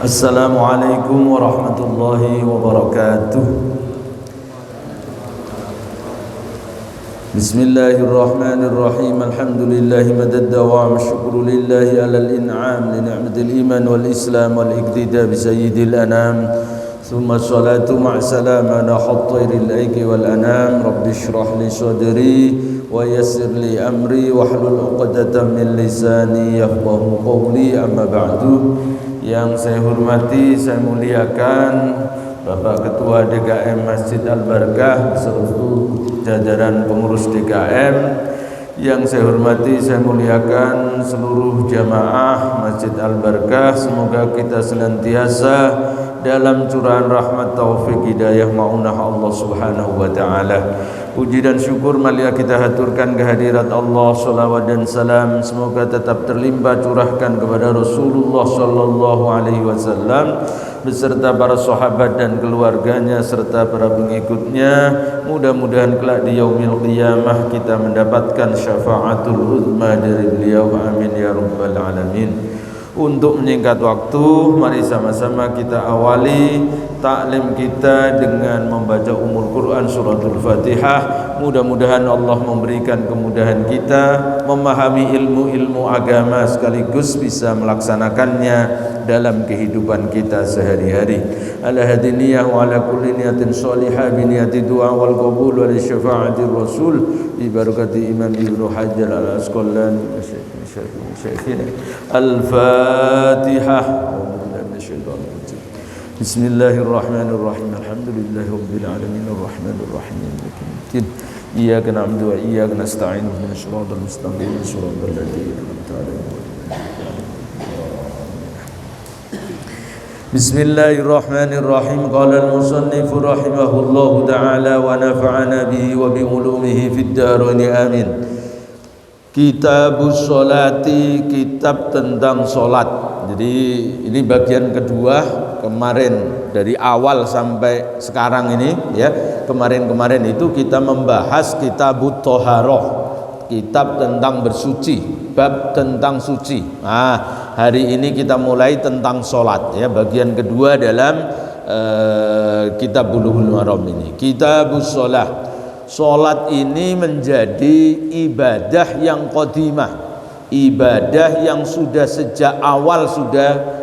Assalamualaikum warahmatullahi wabarakatuh. Bismillahirrahmanirrahim. Alhamdulillahi madad dawam. Syukru lillahi alal in'am li ni'matil iman wal islam wal iqtida bi sayyidil anam. Thumma salatu ma'a salam ala khattairil aiki wal anam. Rabbi shrah li sadri wa yassir li amri wahlul 'uqdatam min lisani yafqahu qawli. Amma ba'du. Yang saya hormati, saya muliakan Bapak Ketua DKM Masjid Al-Barakah beserta jajaran pengurus DKM. Yang saya hormati, saya muliakan seluruh jamaah Masjid Al-Barakah. Semoga kita senantiasa dalam curahan rahmat taufik hidayah maunah Allah Subhanahu wa taala. Puji dan syukur marilah kita haturkan kehadirat Allah, salawat dan salam semoga tetap terlimpah curahkan kepada Rasulullah sallallahu alaihi wasallam beserta para sahabat dan keluarganya serta para pengikutnya. Mudah-mudahan kelak di yaumil qiyamah kita mendapatkan syafaatul uzma dari beliau, amin ya rabbal alamin. Untuk menyingkat waktu, mari sama-sama kita awali taklim kita dengan membaca Ummul Quran suratul Fatihah. Mudah-mudahan Allah memberikan kemudahan kita memahami ilmu-ilmu agama sekaligus bisa melaksanakannya dalam kehidupan kita sehari-hari. Ala hadiniyah wa ala kulli niyatin salihah bi niyati du'a wal qabul wa li syafa'ati rasul bi barakati Imam Ibnu Hajar al-Asqalani syekhina. Al-Fatihah. Bismillahirrahmanirrahim. Alhamdulillahirabbil alamin arrahmanir rahim maliki yaumiddin. Iyyaka na'budu wa iyyaka nasta'in ihdinas siratal mustaqim siratal ladzina an'amta 'alaihim. Bismillahirrahmanirrahim. Qala al-musannif rahimahullahu ta'ala wa nafa'ana bihi wa bi ulumihi fid dharain amin. Kitabus sholati, kitab tentang sholat. Jadi ini bagian kedua. Kemarin dari awal sampai sekarang ini ya, kemarin itu kita membahas kitabut thaharah, kitab tentang bersuci, bab tentang suci. Nah, hari ini kita mulai tentang sholat ya, bagian kedua dalam kitab Bulughul Maram ini. Kitabus sholat. Sholat ini menjadi ibadah yang qadimah, ibadah yang sudah sejak awal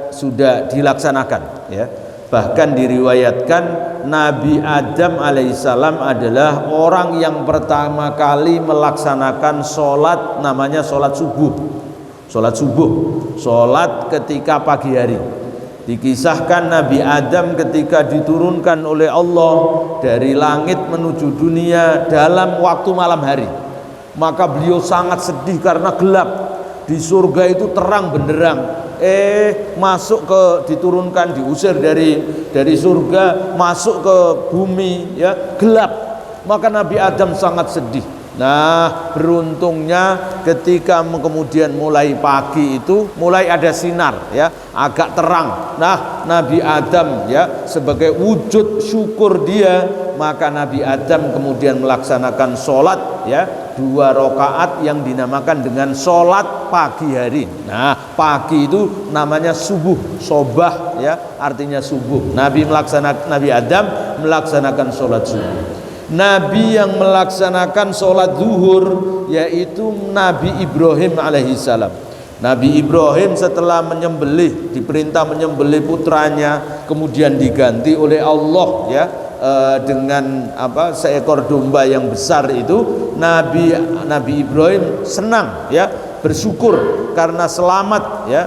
sudah dilaksanakan ya. Bahkan diriwayatkan Nabi Adam alaihissalam adalah orang yang pertama kali melaksanakan sholat, namanya sholat subuh. Sholat ketika pagi hari. Dikisahkan Nabi Adam ketika diturunkan oleh Allah dari langit menuju dunia dalam waktu malam hari, maka beliau sangat sedih karena gelap. Di surga itu terang benderang, masuk ke diturunkan, diusir dari surga, masuk ke bumi ya, gelap. Maka Nabi Adam sangat sedih. Nah, beruntungnya ketika kemudian mulai pagi itu mulai ada sinar ya, agak terang. Nah, Nabi Adam ya sebagai wujud syukur dia, maka Nabi Adam kemudian melaksanakan sholat ya, 2 rakaat yang dinamakan dengan sholat pagi hari. Nah, pagi itu namanya subuh, sobah ya, artinya subuh. Nabi Adam melaksanakan sholat subuh. Nabi yang melaksanakan sholat zuhur yaitu Nabi Ibrahim alaihissalam. Nabi Ibrahim setelah diperintah menyembelih putranya, kemudian diganti oleh Allah ya dengan seekor domba yang besar itu. Nabi Ibrahim senang ya, bersyukur karena selamat ya,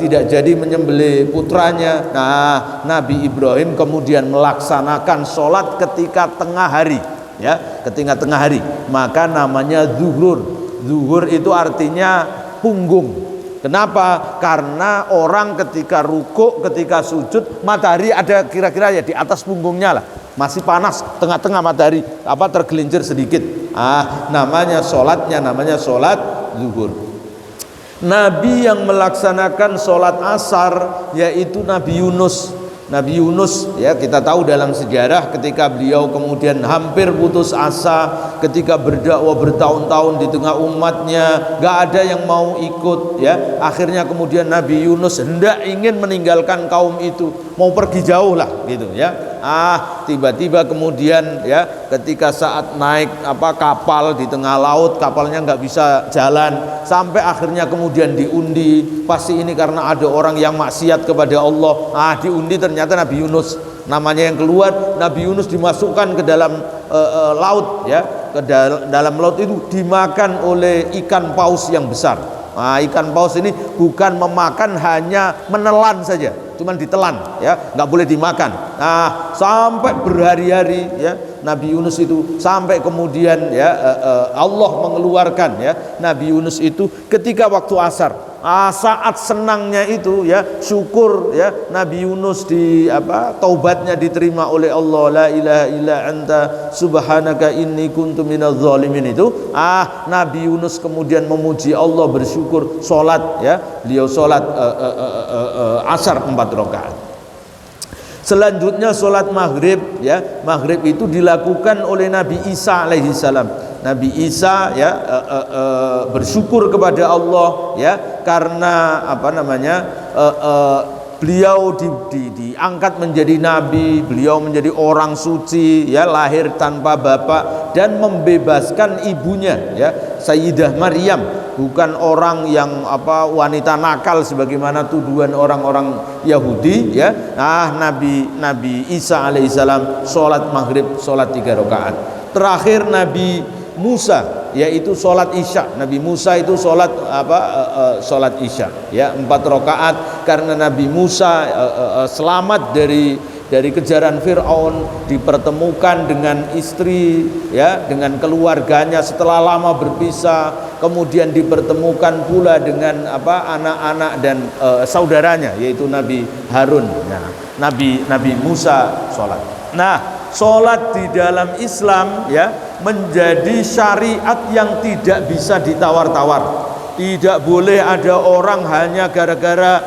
tidak jadi menyembelih putranya. Nah, Nabi Ibrahim kemudian melaksanakan sholat ketika tengah hari ya, ketika tengah hari, maka namanya zuhur. Zuhur itu artinya punggung. Kenapa? Karena orang ketika rukuk, ketika sujud, matahari ada kira-kira ya di atas punggungnya lah, masih panas, tengah-tengah matahari tergelincir sedikit. Namanya sholatnya namanya sholat zuhur. Nabi yang melaksanakan sholat asar yaitu Nabi Yunus. Nabi Yunus, ya kita tahu dalam sejarah ketika beliau kemudian hampir putus asa ketika berdakwah bertahun-tahun di tengah umatnya, gak ada yang mau ikut, ya akhirnya kemudian Nabi Yunus hendak ingin meninggalkan kaum itu, mau pergi jauh lah gitu ya. Tiba-tiba kemudian ya ketika saat naik kapal di tengah laut, kapalnya nggak bisa jalan, sampai akhirnya kemudian diundi, pasti ini karena ada orang yang maksiat kepada Allah. Diundi ternyata Nabi Yunus namanya yang keluar. Nabi Yunus dimasukkan ke dalam laut, ya ke dalam laut itu dimakan oleh ikan paus yang besar. Ikan paus ini bukan memakan, hanya menelan saja, cuman ditelan, ya nggak boleh dimakan. Sampai berhari-hari ya Nabi Yunus itu, sampai kemudian ya Allah mengeluarkan ya Nabi Yunus itu ketika waktu asar. Saat senangnya itu ya syukur ya Nabi Yunus taubatnya diterima oleh Allah, la ilaha illa anta subhanaka inni kuntu minadz zalimin itu. Nabi Yunus kemudian memuji Allah, bersyukur, salat ya, beliau salat asar 4 rakaat. Selanjutnya salat maghrib ya, maghrib itu dilakukan oleh Nabi Isa alaihi salam. Nabi Isa ya bersyukur kepada Allah ya karena beliau diangkat menjadi nabi, beliau menjadi orang suci ya, lahir tanpa bapak dan membebaskan ibunya ya Sayyidah Maryam, bukan orang yang wanita nakal sebagaimana tuduhan orang-orang Yahudi ya. Nabi Isa alaihissalam sholat maghrib, sholat 3 rakaat. Terakhir Nabi Musa yaitu sholat isya. Nabi Musa itu sholat sholat isya ya 4 rakaat karena Nabi Musa selamat dari kejaran Fir'aun, dipertemukan dengan istri ya, dengan keluarganya setelah lama berpisah, kemudian dipertemukan pula dengan anak-anak dan saudaranya yaitu Nabi Harun. Nabi Musa sholat. Sholat di dalam Islam ya menjadi syariat yang tidak bisa ditawar-tawar. Tidak boleh ada orang hanya gara-gara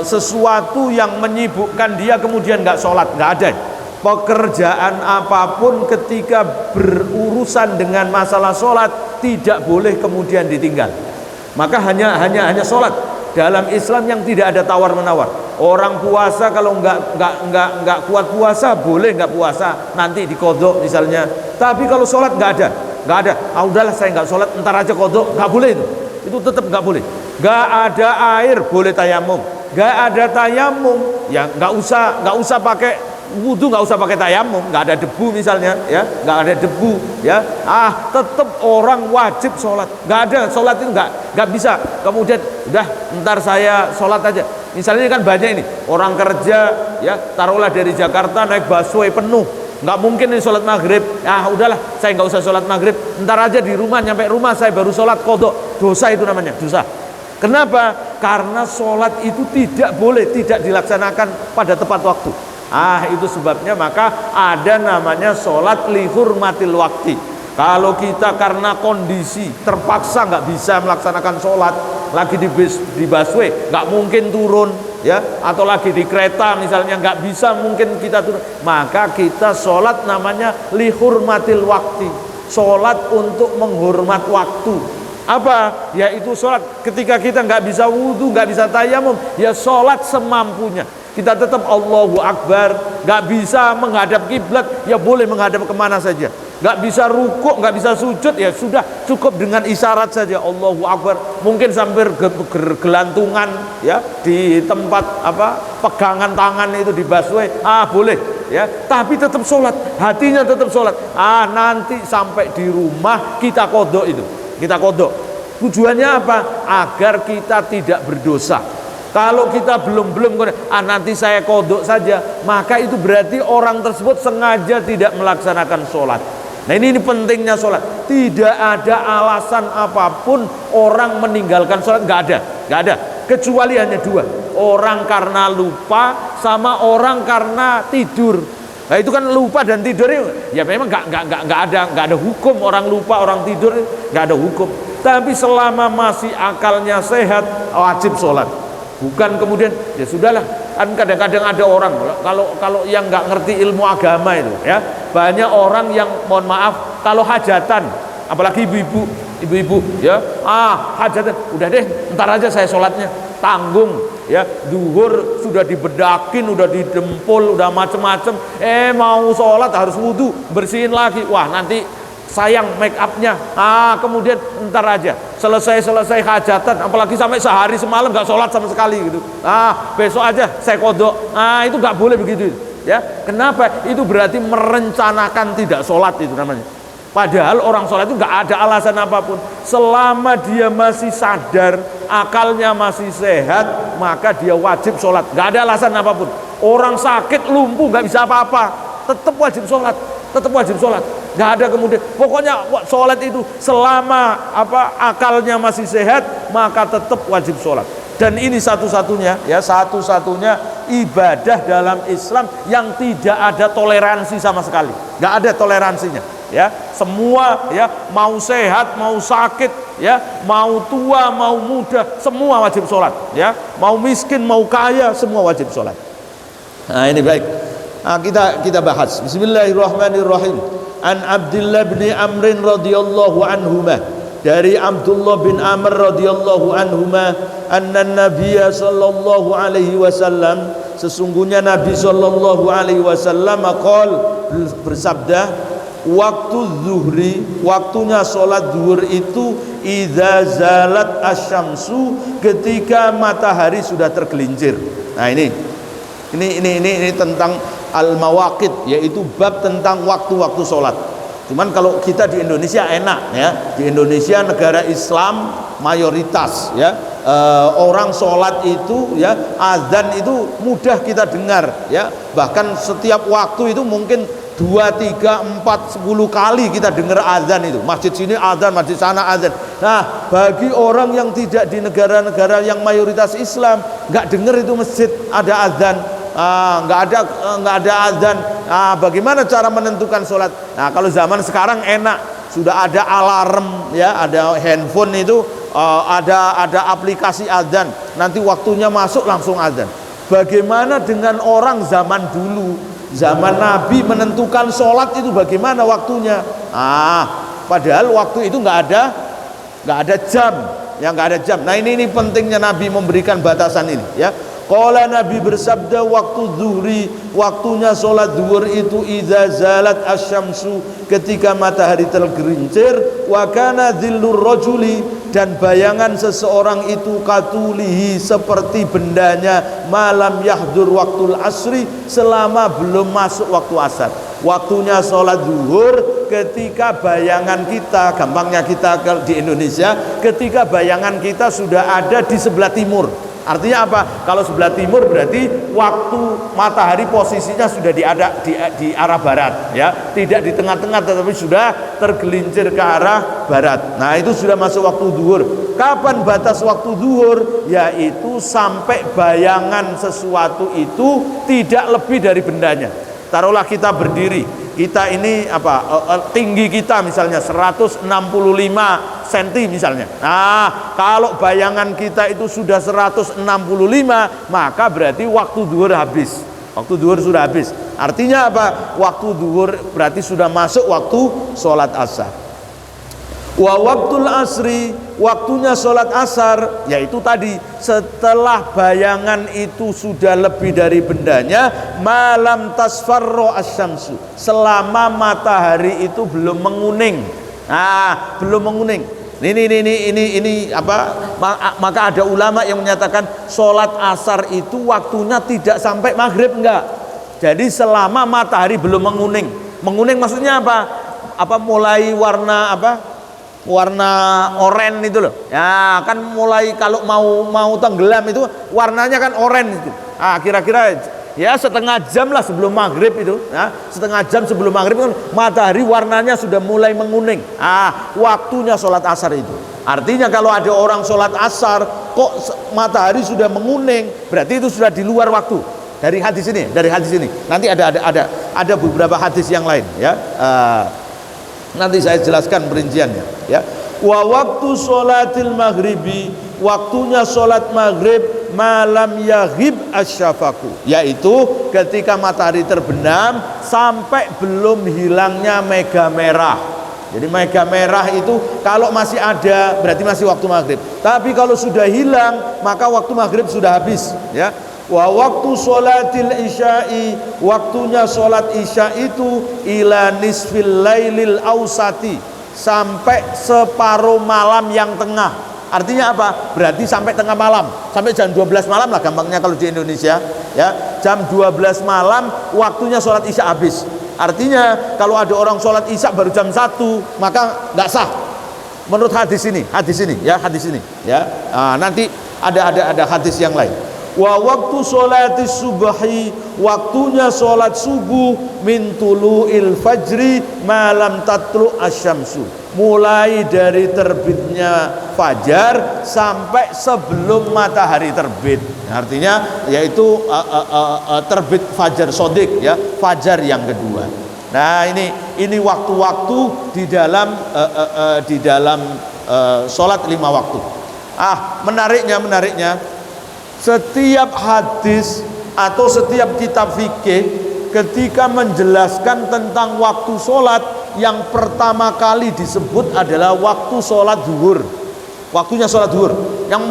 sesuatu yang menyibukkan dia kemudian nggak sholat, nggak ada. Pekerjaan apapun ketika berurusan dengan masalah sholat tidak boleh kemudian ditinggal. Maka hanya sholat dalam Islam yang tidak ada tawar menawar. Orang puasa kalau nggak kuat puasa boleh nggak puasa, nanti dikodok misalnya. Tapi kalau sholat nggak ada. Udahlah saya nggak sholat, ntar aja kodok, nggak boleh itu tetap nggak boleh. Nggak ada air boleh tayamum, nggak ada tayamum ya nggak usah pakai wudu, nggak usah pakai tayamum, nggak ada debu misalnya ya, nggak ada debu ya, tetap orang wajib sholat. Nggak ada sholat itu nggak bisa kemudian udah ntar saya sholat aja. Misalnya kan banyak ini orang kerja ya, taruhlah dari Jakarta naik busway penuh, nggak mungkin ini sholat maghrib. Udahlah saya nggak usah sholat maghrib, ntar aja di rumah, nyampe rumah saya baru sholat kodok. Dosa itu namanya, dosa. Kenapa? Karena sholat itu tidak boleh tidak dilaksanakan pada tepat waktu. Itu sebabnya maka ada namanya sholat lihurmatil wakti. Kalau kita karena kondisi terpaksa nggak bisa melaksanakan sholat, lagi di busway nggak mungkin turun ya, atau lagi di kereta misalnya nggak bisa mungkin kita turun, maka kita sholat namanya lihurmatil wakti, sholat untuk menghormat waktu. Apa? Yaitu sholat ketika kita nggak bisa wudhu, nggak bisa tayamum, ya sholat semampunya. Kita tetap Allahu Akbar, nggak bisa menghadap kiblat, ya boleh menghadap kemana saja. Nggak bisa rukuk, nggak bisa sujud, ya sudah cukup dengan isyarat saja Allahu Akbar. Mungkin sambil gelantungan ya di tempat pegangan tangan itu di busway, boleh ya. Tapi tetap sholat, hatinya tetap sholat. Nanti sampai di rumah kita kodok itu, kita kodok. Tujuannya apa? Agar kita tidak berdosa. Kalau kita belum nanti saya kodok saja, maka itu berarti orang tersebut sengaja tidak melaksanakan sholat. Nah ini pentingnya sholat. Tidak ada alasan apapun orang meninggalkan sholat, nggak ada. Kecuali hanya 2, orang karena lupa sama orang karena tidur. Nah itu kan lupa dan tidur ya memang nggak ada hukum orang lupa orang tidur, nggak ada hukum. Tapi selama masih akalnya sehat wajib sholat. Bukan kemudian ya sudahlah Kan kadang-kadang ada orang kalau yang nggak ngerti ilmu agama itu ya, banyak orang yang mohon maaf kalau hajatan, apalagi ibu-ibu ya, hajatan udah deh ntar aja saya sholatnya, tanggung ya, duhur sudah dibedakin, udah didempul, udah macem-macem, mau sholat harus wudhu, bersihin lagi, wah nanti sayang make upnya, kemudian ntar aja selesai hajatan, apalagi sampai sehari semalam nggak sholat sama sekali gitu, besok aja saya kodok, itu nggak boleh begitu ya. Kenapa? Itu berarti merencanakan tidak sholat itu namanya. Padahal orang sholat itu nggak ada alasan apapun, selama dia masih sadar, akalnya masih sehat, maka dia wajib sholat, nggak ada alasan apapun. Orang sakit lumpuh nggak bisa apa-apa, tetap wajib sholat, nggak ada kemudian. Pokoknya sholat itu selama akalnya masih sehat, maka tetap wajib sholat. Dan ini satu-satunya ibadah dalam Islam yang tidak ada toleransi sama sekali, nggak ada toleransinya. Ya, semua ya, mau sehat, mau sakit, ya, mau tua, mau muda, semua wajib sholat. Ya, mau miskin, mau kaya, semua wajib sholat. Nah ini baik. Kita bahas. Bismillahirrahmanirrahim. An Abdullah bin Amr radhiyallahu anhuma, dari Abdullah bin Amr radhiyallahu anhuma, anna Nabiyya sallallahu alaihi wasallam, sesungguhnya Nabi sallallahu alaihi wasallam bersabda, waktu zuhri, waktunya sholat zuhur itu idza zalat asyamsu, ketika matahari sudah tergelincir. Nah ini tentang al-mawaqit, yaitu bab tentang waktu-waktu sholat. Cuman kalau kita di Indonesia enak ya, di Indonesia negara Islam mayoritas ya, orang sholat itu ya, azan itu mudah kita dengar ya, bahkan setiap waktu itu mungkin 2, 3, 4, 10 kali kita dengar azan itu, masjid sini azan, masjid sana azan. Nah bagi orang yang tidak di negara-negara yang mayoritas Islam, nggak dengar itu masjid ada azan, nggak ada azan. Bagaimana cara menentukan sholat? Nah kalau zaman sekarang enak, sudah ada alarm ya, ada handphone itu, ada aplikasi azan, nanti waktunya masuk langsung azan. Bagaimana dengan orang zaman dulu? Zaman Nabi menentukan sholat itu bagaimana waktunya? Padahal waktu itu nggak ada jam, ya nggak ada jam. Nah ini pentingnya Nabi memberikan batasan ini ya. Qala, Nabi bersabda, waktu zuhri, waktunya sholat zuhur itu idza zalat asyamsu, ketika matahari tergelincir, wa kana dhillur rajuli, dan bayangan seseorang itu katulihi, seperti bendanya, malam yahdur waktul asri, selama belum masuk waktu asar. Waktunya sholat zuhur ketika bayangan kita, gampangnya kita di Indonesia, ketika bayangan kita sudah ada di sebelah timur. Artinya apa? Kalau sebelah timur berarti waktu matahari posisinya sudah di arah barat ya, tidak di tengah-tengah tetapi sudah tergelincir ke arah barat. Nah itu sudah masuk waktu zuhur. Kapan batas waktu zuhur? Yaitu sampai bayangan sesuatu itu tidak lebih dari bendanya. Taruhlah kita berdiri, kita ini tinggi kita misalnya 165 cm misalnya. Nah kalau bayangan kita itu sudah 165, maka berarti waktu zuhur habis. Waktu zuhur sudah habis. Artinya apa? Waktu zuhur berarti sudah masuk waktu sholat asar. Wa waktul asri, waktunya sholat asar, yaitu tadi setelah bayangan itu sudah lebih dari bendanya, malam tasfarro asyamsu, selama matahari itu belum menguning. Nah belum menguning. Ini maka ada ulama yang menyatakan sholat asar itu waktunya tidak sampai maghrib, enggak. Jadi selama matahari belum menguning. Menguning maksudnya apa? Mulai warna warna oranye itu loh. Ya kan mulai kalau mau tenggelam itu warnanya kan oranye itu. Kira-kira ya setengah jam lah sebelum maghrib itu, ya, setengah jam sebelum maghrib kan matahari warnanya sudah mulai menguning. Waktunya sholat asar itu. Artinya kalau ada orang sholat asar kok matahari sudah menguning, berarti itu sudah di luar waktu. Dari hadis ini, nanti ada beberapa hadis yang lain ya. Nanti saya jelaskan perinciannya ya. Wa waktu sholatil maghribi, waktunya sholat maghrib malam yaghib asyafaku, yaitu ketika matahari terbenam sampai belum hilangnya mega merah. Jadi mega merah itu kalau masih ada berarti masih waktu maghrib. Tapi kalau sudah hilang maka waktu maghrib sudah habis, ya. Wa waktu sholatil isya'i, waktunya sholat isya itu ila nisfil lailil ausati, sampai separuh malam yang tengah. Artinya apa? Berarti sampai tengah malam, sampai jam 12 malam lah gampangnya kalau di Indonesia, ya. Jam 12 malam waktunya sholat isya habis. Artinya kalau ada orang sholat isya baru jam 1 maka nggak sah menurut hadis ini, ya. Nah, nanti ada hadis yang lain. Wa waktu sholatis subhi, waktunya sholat subuh min tulu'il fajri malam tatlu asyamsu, mulai dari terbitnya fajar sampai sebelum matahari terbit. Artinya yaitu terbit fajar sodik, ya, fajar yang kedua. Nah, ini waktu-waktu di dalam sholat 5 waktu. Menariknya setiap hadis atau setiap kitab fikih ketika menjelaskan tentang waktu sholat, yang pertama kali disebut adalah waktu sholat zuhur. Waktunya sholat zuhur yang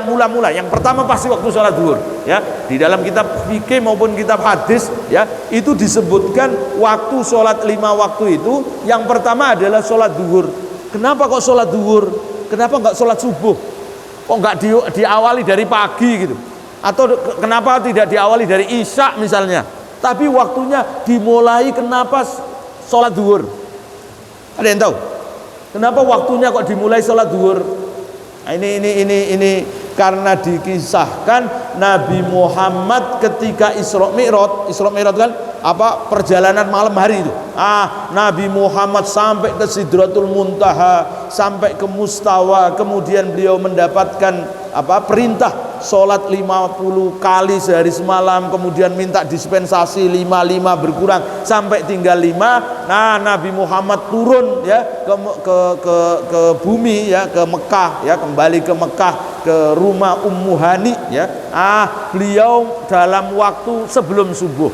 mula-mula yang pertama pasti waktu sholat zuhur, ya. Di dalam kitab fikih maupun kitab hadis, ya, itu disebutkan waktu sholat 5 waktu itu yang pertama adalah sholat zuhur. Kenapa kok sholat zuhur? Kenapa nggak sholat subuh? Kok nggak diawali dari pagi gitu? Atau kenapa tidak diawali dari isya misalnya? Tapi waktunya dimulai kenapa sholat zuhur? Ada yang tahu? Kenapa waktunya kok dimulai sholat zuhur? Nah, ini karena dikisahkan Nabi Muhammad ketika Isra Mi'raj kan perjalanan malam hari itu. Nabi Muhammad sampai ke Sidratul Muntaha, sampai ke Mustawa, kemudian beliau mendapatkan perintah sholat 50 kali sehari semalam, kemudian minta dispensasi 5 berkurang sampai tinggal 5. Nah, Nabi Muhammad turun, ya, ke bumi, ya, ke Mekah, ya, kembali ke Mekah, ke rumah Ummu Hani, ya. Beliau dalam waktu sebelum subuh.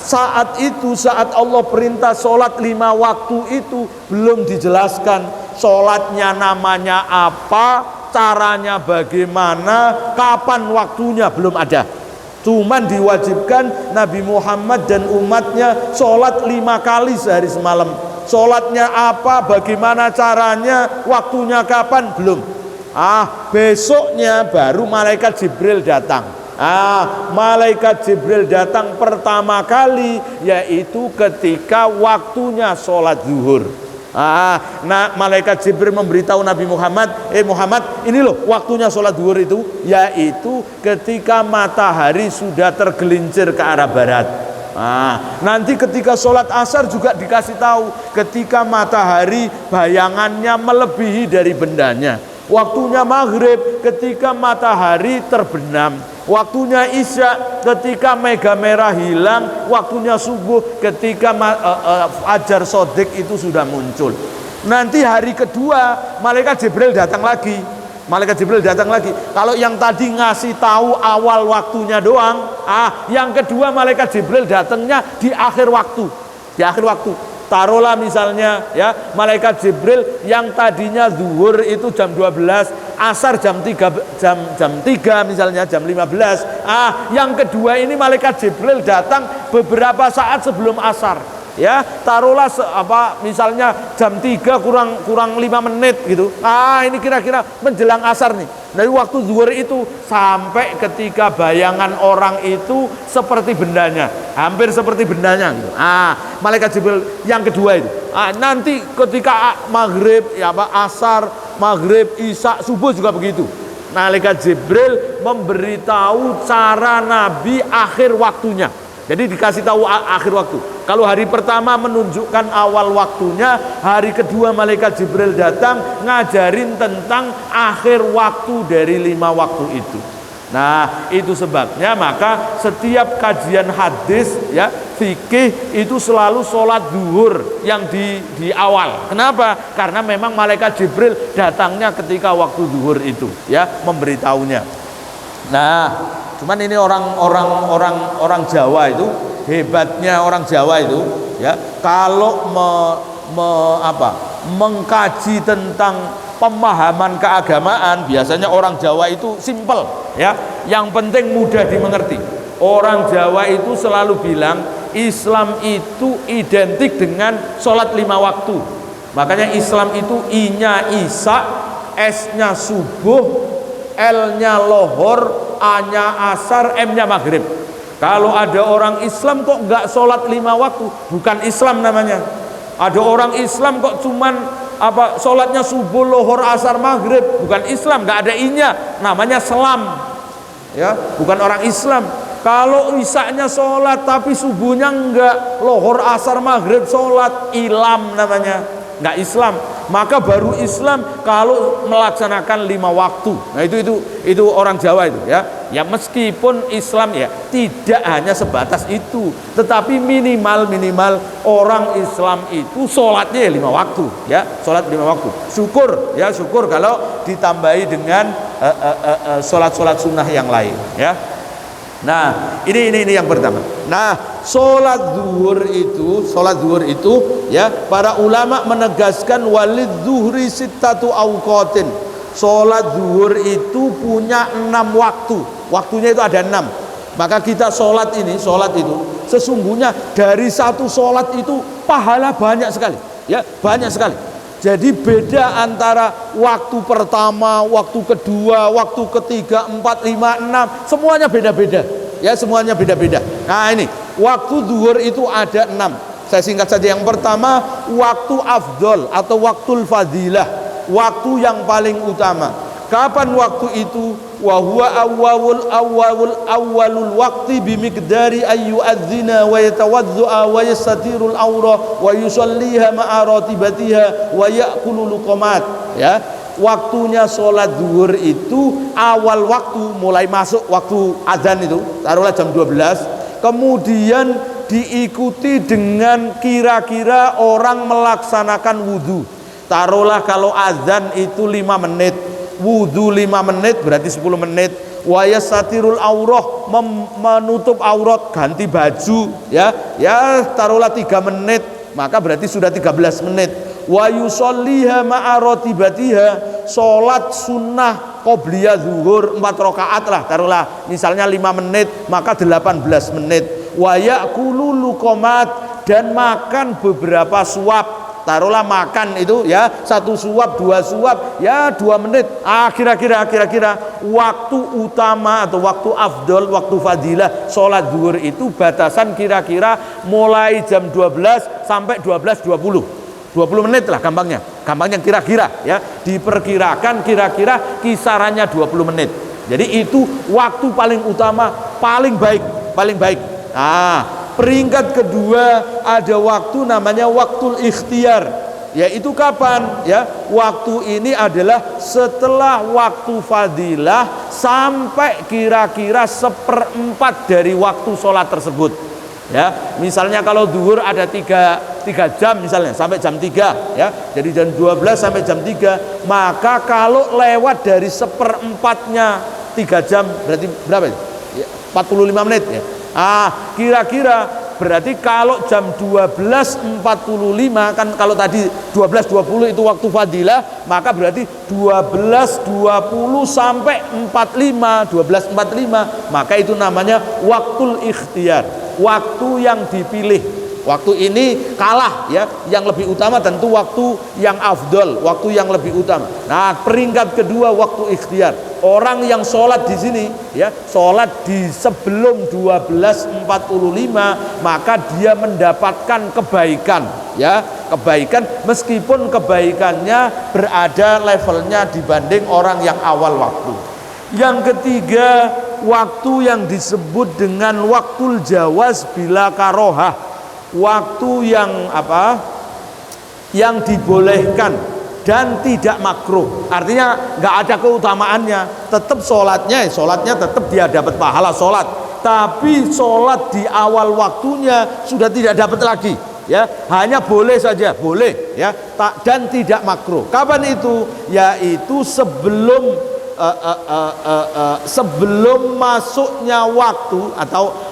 Saat Allah perintah sholat 5 waktu itu belum dijelaskan sholatnya namanya apa, caranya bagaimana, kapan waktunya, belum ada. Cuman diwajibkan Nabi Muhammad dan umatnya sholat 5 kali sehari semalam. Sholatnya apa, bagaimana caranya, waktunya kapan, belum. Besoknya baru malaikat Jibril datang. Malaikat Jibril datang pertama kali yaitu ketika waktunya sholat zuhur. Malaikat Jibril memberitahu Nabi Muhammad, Muhammad, ini loh waktunya sholat zuhur itu, yaitu ketika matahari sudah tergelincir ke arah barat. Nanti ketika sholat asar juga dikasih tahu ketika matahari bayangannya melebihi dari bendanya. Waktunya maghrib ketika matahari terbenam. Waktunya isya ketika mega merah hilang. Waktunya subuh ketika fajar sodik itu sudah muncul. Nanti hari kedua malaikat Jibril datang lagi. Kalau yang tadi ngasih tahu awal waktunya doang, yang kedua malaikat Jibril datangnya di akhir waktu. Taruhlah misalnya, ya, malaikat Jibril yang tadinya zuhur itu jam 12, asar jam 3 misalnya, jam 15. Yang kedua ini malaikat Jibril datang beberapa saat sebelum asar. Ya, taruhlah misalnya jam 3 kurang 5 menit gitu. Ini kira-kira menjelang asar nih. Dari waktu zuhur itu sampai ketika bayangan orang itu seperti bendanya, hampir seperti bendanya gitu. Malaikat Jibril yang kedua itu. Nanti ketika maghrib, asar, maghrib, isya, subuh juga begitu. Malaikat Jibril memberitahu cara Nabi akhir waktunya. Jadi dikasih tahu akhir waktu. Kalau hari pertama menunjukkan awal waktunya, hari kedua malaikat Jibril datang ngajarin tentang akhir waktu dari 5 waktu itu. Nah, itu sebabnya maka setiap kajian hadis, ya, fikih itu selalu sholat zuhur yang di awal. Kenapa? Karena memang malaikat Jibril datangnya ketika waktu zuhur itu, ya, memberitahunya. Nah, cuman ini orang Jawa itu, hebatnya orang Jawa itu ya, kalau mengkaji tentang pemahaman keagamaan, biasanya orang Jawa itu simple ya, yang penting mudah dimengerti. Orang Jawa itu selalu bilang Islam itu identik dengan sholat 5 waktu. Makanya Islam itu I-nya Isya, S-nya subuh, L-nya lohor, A-nya asar, M-nya maghrib. Kalau ada orang Islam kok nggak sholat 5 waktu, bukan Islam namanya. Ada orang Islam kok cuman sholatnya subuh, lohor, asar, maghrib, bukan Islam, nggak ada I-nya, namanya selam, ya, bukan orang Islam. Kalau isanya sholat tapi subuhnya enggak, lohor, asar, maghrib sholat, ilam namanya, nggak Islam. Maka baru Islam kalau melaksanakan 5 waktu. Nah itu orang Jawa itu ya. Ya meskipun Islam ya tidak hanya sebatas itu, tetapi minimal orang Islam itu sholatnya ya 5 waktu ya, sholat 5 waktu. Syukur kalau ditambahi dengan sholat sunnah yang lain ya. Nah ini yang pertama. Nah sholat zuhur itu ya, para ulama menegaskan walid zuhri sittatu awqatin. Sholat zuhur itu punya 6 waktu, waktunya itu ada 6. Maka kita sholat itu sesungguhnya dari satu sholat itu pahala banyak sekali ya, banyak sekali. Jadi beda antara waktu pertama, waktu kedua, waktu ketiga, 4, 5, 6, semuanya beda-beda. Ya, semuanya beda-beda. Nah, ini waktu zuhur itu ada 6. Saya singkat saja. Yang pertama, waktu afdol atau waktu fadilah, waktu yang paling utama. Kapan waktu itu? Wa huwa awwalul waqti bimiqdari ayyu'adzina wa yatawaddu'a wa yastatirul awra wa yusalliha ma'a ratibatiha wa ya'kulu luqamat. Ya, waktunya sholat zuhur itu awal waktu, mulai masuk waktu azan itu, taruhlah jam 12, kemudian diikuti dengan kira-kira orang melaksanakan wudhu. Taruhlah kalau azan itu 5 menit, wudhu 5 menit, berarti 10 menit. Wa yasatirul aurah, menutup aurat, ganti baju ya taruhlah 3 menit, maka berarti sudah 13 menit. Wa yusolliha ma'a ratibatiha, sholat sunnah qobliyah zuhur 4 rakaat lah, taruhlah misalnya 5 menit, maka 18 menit. Wa ya'kulu luqamat, dan makan beberapa suap. Taruhlah makan itu ya 1 suap, 2 suap, ya 2 menit. Kira-kira waktu utama atau waktu afdol, waktu fadilah sholat zuhur itu batasan kira-kira mulai jam 12 sampai 12.20. 20 menit lah gampangnya kira-kira ya, diperkirakan kira-kira kisarannya 20 menit. Jadi itu waktu paling utama, paling baik. Peringkat kedua ada waktu namanya waktu ikhtiar, yaitu kapan ya? Waktu ini adalah setelah waktu fadilah sampai kira-kira 1/4 dari waktu sholat tersebut ya. Misalnya kalau zuhur ada 3 jam misalnya sampai jam 3 ya, jadi jam 12 sampai jam 3, maka kalau lewat dari 1/4-nya 3 jam berarti berapa ya? 45 menit ya. Kira-kira berarti kalau jam 12.45 kan, kalau tadi 12.20 itu waktu fadilah, maka berarti 12.20 sampai 12.45, maka itu namanya waktu ikhtiar, waktu yang dipilih. Waktu ini kalah ya, yang lebih utama tentu waktu yang afdol, waktu yang lebih utama. Nah, peringkat kedua waktu ikhtiar. Orang yang sholat di sini ya, sholat di sebelum 12.45, maka dia mendapatkan kebaikan ya, kebaikan meskipun kebaikannya berada levelnya dibanding orang yang awal waktu. Yang ketiga, waktu yang disebut dengan waktul jawaz bila karohah, waktu yang yang dibolehkan dan tidak makruh. Artinya nggak ada keutamaannya, tetap sholatnya tetap dia dapat pahala sholat, tapi sholat di awal waktunya sudah tidak dapat lagi ya, hanya boleh saja, boleh ya, dan tidak makruh. Kapan itu? Yaitu sebelum sebelum masuknya waktu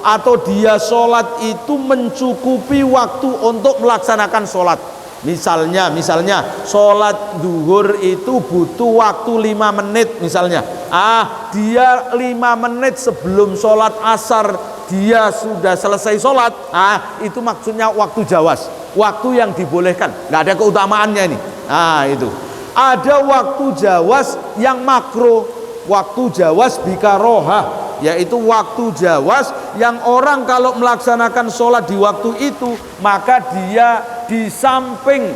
atau dia sholat itu mencukupi waktu untuk melaksanakan sholat. Misalnya sholat duhur itu butuh waktu 5 menit misalnya. Dia 5 menit sebelum sholat asar dia sudah selesai sholat. Itu maksudnya waktu jawas, waktu yang dibolehkan, nggak ada keutamaannya ini. Itu. Ada waktu jawas yang makruh, waktu jawas bikarohah, yaitu waktu jawas yang orang kalau melaksanakan sholat di waktu itu maka dia di samping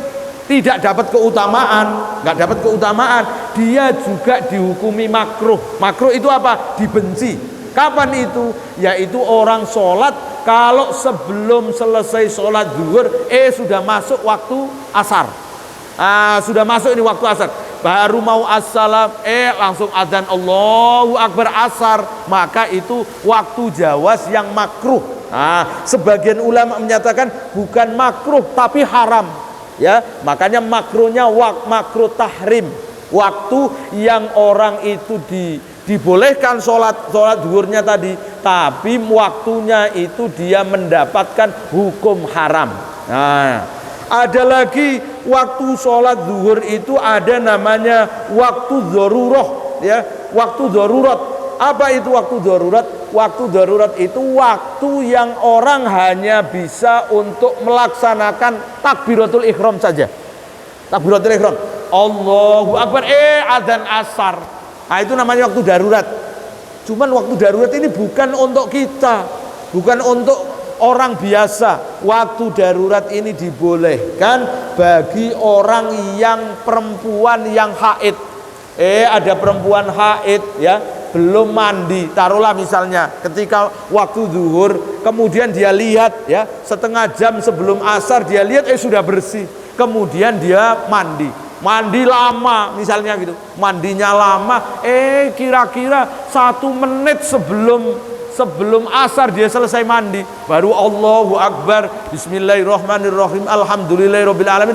tidak dapat keutamaan, nggak dapat keutamaan, dia juga dihukumi makruh. Makruh itu apa? Dibenci. Kapan itu? Yaitu orang sholat kalau sebelum selesai sholat zuhur sudah masuk waktu asar. Sudah masuk ini waktu asar, baru mau assalam langsung azan Allahu Akbar asar, maka itu waktu jawas yang makruh. Sebagian ulama menyatakan bukan makruh tapi haram, ya. Makanya makruhnya makruh tahrim, waktu yang orang itu dibolehkan sholat zuhurnya tadi, tapi waktunya itu dia mendapatkan hukum haram. Ada lagi waktu sholat zuhur itu ada namanya waktu darurat, ya, waktu darurat. Apa itu waktu darurat? Waktu darurat itu waktu yang orang hanya bisa untuk melaksanakan takbiratul ihram saja. Takbiratul ihram, Allahu Akbar, adzan asar. Itu namanya waktu darurat. Cuman waktu darurat ini bukan untuk kita, bukan untuk orang biasa. Waktu darurat ini dibolehkan bagi orang yang perempuan yang haid. Ada perempuan haid, ya, belum mandi, taruhlah misalnya ketika waktu zuhur, kemudian dia lihat, ya, setengah jam sebelum asar dia lihat sudah bersih, kemudian dia mandi lama misalnya gitu, mandinya lama, kira-kira 1 menit sebelum asar dia selesai mandi, baru Allahu Akbar, Bismillahirrahmanirrahim, Alhamdulillahirabbil alamin,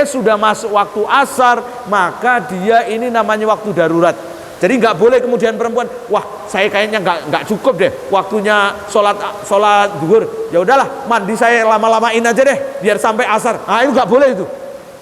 sudah masuk waktu asar, maka dia ini namanya waktu darurat. Jadi nggak boleh kemudian perempuan, wah saya kayaknya nggak cukup deh waktunya sholat zuhur, ya udahlah mandi saya lama-lamain aja deh biar sampai asar. Itu nggak boleh itu.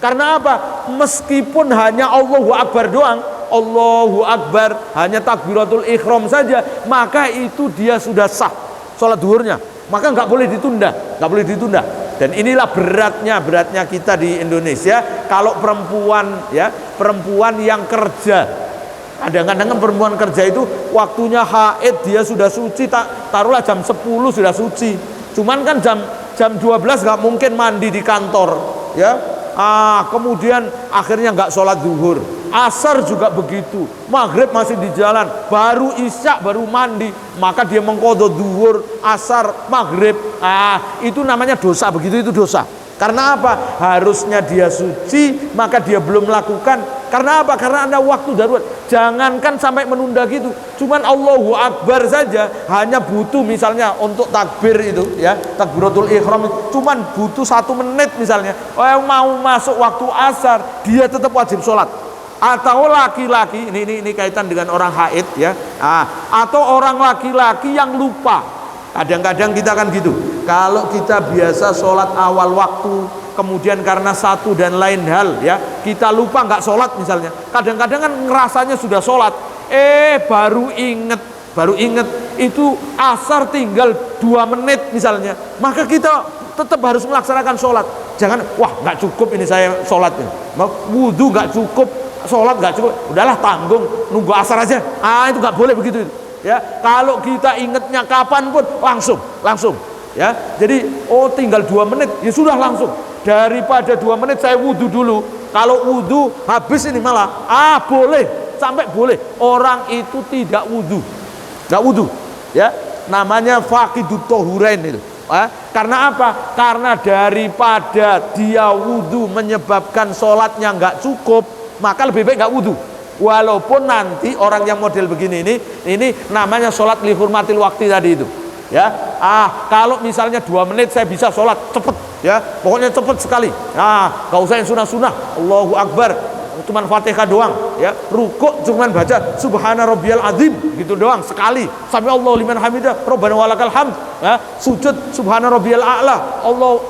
Karena apa? Meskipun hanya Allahu Akbar doang, Allahu Akbar, hanya takbiratul ihram saja, maka itu dia sudah sah sholat zuhurnya, maka nggak boleh ditunda, nggak boleh ditunda. Dan inilah beratnya kita di Indonesia kalau perempuan, ya, perempuan yang kerja. Kadang-kadang perempuan kerja itu waktunya haid dia sudah suci, taruhlah jam 10 sudah suci. Cuman kan jam 12 nggak mungkin mandi di kantor, ya. Kemudian akhirnya nggak sholat zuhur, asar juga begitu, maghrib masih di jalan, baru isya baru mandi, maka dia mengqadha zuhur, asar, maghrib. Itu namanya dosa, begitu itu dosa. Karena apa? Harusnya dia suci, maka dia belum melakukan. Karena apa? Karena ada waktu darurat. Jangankan sampai menunda gitu, cuman Allahu Akbar saja hanya butuh misalnya untuk takbir itu, ya, takbiratul ihram, cuman butuh 1 menit misalnya. Mau masuk waktu asar, dia tetap wajib sholat. Atau laki-laki, ini kaitan dengan orang haid, ya, atau orang laki-laki yang lupa. Kadang-kadang kita kan gitu, kalau kita biasa sholat awal waktu, kemudian karena satu dan lain hal, ya, kita lupa nggak sholat misalnya. Kadang-kadang kan ngerasanya sudah sholat, baru inget itu asar tinggal 2 menit misalnya, maka kita tetap harus melaksanakan sholat. Jangan, wah nggak cukup ini saya sholatnya, wudhu nggak cukup, sholat nggak cukup, udahlah tanggung, nunggu asar aja. Itu nggak boleh begitu. Ya, kalau kita ingatnya kapan pun langsung, ya. Jadi tinggal 2 menit, ya sudah langsung. Daripada 2 menit saya wudhu dulu. Kalau wudhu habis ini malah boleh, sampai boleh orang itu tidak wudhu, ya. Namanya faqidut thahurain itu. Karena apa? Karena daripada dia wudhu menyebabkan sholatnya nggak cukup, maka lebih baik nggak wudhu. Walaupun nanti orang yang model begini ini namanya sholat li hurmatil waktu tadi itu, ya. Kalau misalnya 2 menit saya bisa sholat cepet, ya, pokoknya cepet sekali. Gak usah yang sunah-sunah, Allahu Akbar, cuman Fatihah doang, ya. Rukuk cuman baca Subhana rabbiyal azim gitu doang sekali. Sami Allahu liman hamidah, Rabbana walakal hamd. Ya. Sujud Subhana rabbiyal a'la. Allah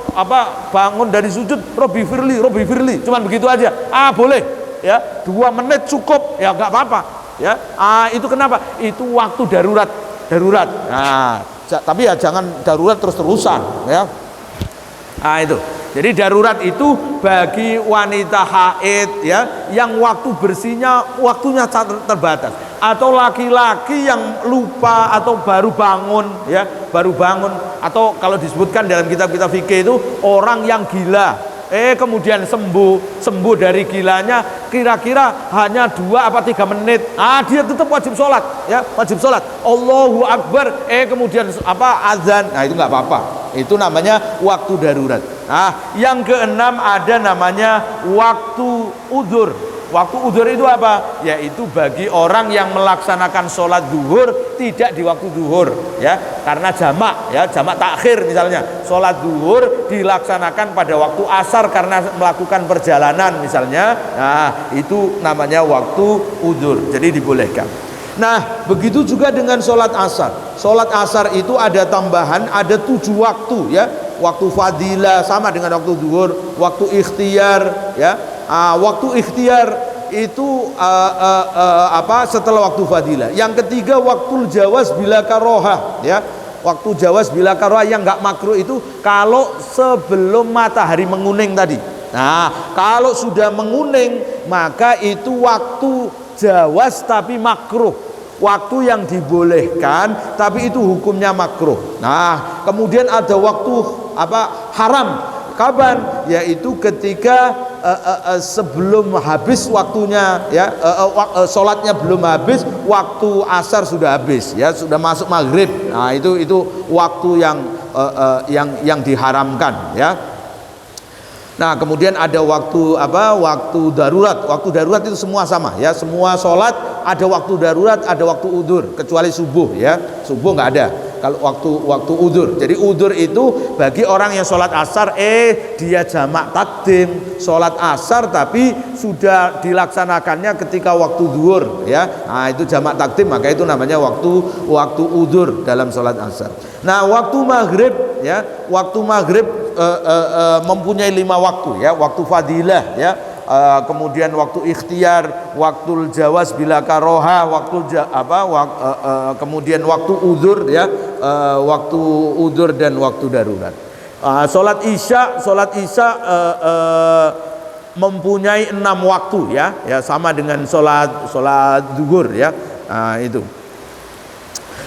bangun dari sujud Rabbi firli, cuman begitu aja. Boleh, ya. 2 menit cukup, ya enggak apa-apa, ya. Itu kenapa? Itu waktu darurat. Nah, tapi ya jangan darurat terus-terusan, ya. Itu. Jadi darurat itu bagi wanita haid, ya, yang waktu bersihnya waktunya terbatas, atau laki-laki yang lupa atau baru bangun, ya, atau kalau disebutkan dalam kitab-kitab fikih itu orang yang gila, kemudian sembuh dari gilanya kira-kira hanya 2 apa 3 menit, dia tetap wajib sholat, ya, wajib sholat. Allahu Akbar, kemudian azan, itu nggak apa-apa, itu namanya waktu darurat. Yang keenam ada namanya waktu udzur. Waktu udzur itu apa? Yaitu bagi orang yang melaksanakan sholat zuhur tidak di waktu zuhur, ya, karena jamak takhir misalnya. Sholat zuhur dilaksanakan pada waktu asar karena melakukan perjalanan misalnya. Itu namanya waktu udzur. Jadi dibolehkan. Nah, begitu juga dengan sholat asar. Sholat asar itu ada tambahan, ada 7 waktu, ya. Waktu fadilah sama dengan waktu zuhur, waktu ikhtiar, ya. Waktu ikhtiar itu setelah waktu fadilah. Yang ketiga waktu jawaz bila karohah, ya. Waktu jawaz bila karohah yang nggak makruh itu kalau sebelum matahari menguning tadi. Nah, kalau sudah menguning maka itu waktu jawaz tapi makruh. Waktu yang dibolehkan tapi itu hukumnya makruh. Nah, kemudian ada waktu haram. Kapan? Yaitu ketika sebelum habis waktunya, ya, sholatnya belum habis, waktu asar sudah habis, ya, sudah masuk maghrib. Nah, itu waktu yang diharamkan, ya. Nah, kemudian ada waktu waktu darurat. Waktu darurat itu semua sama, ya, semua sholat ada waktu darurat, ada waktu udzur, kecuali subuh, ya. Subuh nggak ada kalau waktu udzur. Jadi udzur itu bagi orang yang sholat asar, dia jamak takdim sholat asar tapi sudah dilaksanakannya ketika waktu zuhur, ya. Nah, itu jamak takdim, maka itu namanya waktu udzur dalam sholat asar. Nah, waktu maghrib, ya, waktu maghrib mempunyai 5 waktu, ya. Waktu fadilah, ya. Kemudian waktu ikhtiar, waktu jawaz bila karoha, kemudian waktu udzur, ya, waktu udzur dan waktu darurat. Sholat isya mempunyai 6 waktu, ya, sama dengan sholat zuhur, ya. Itu.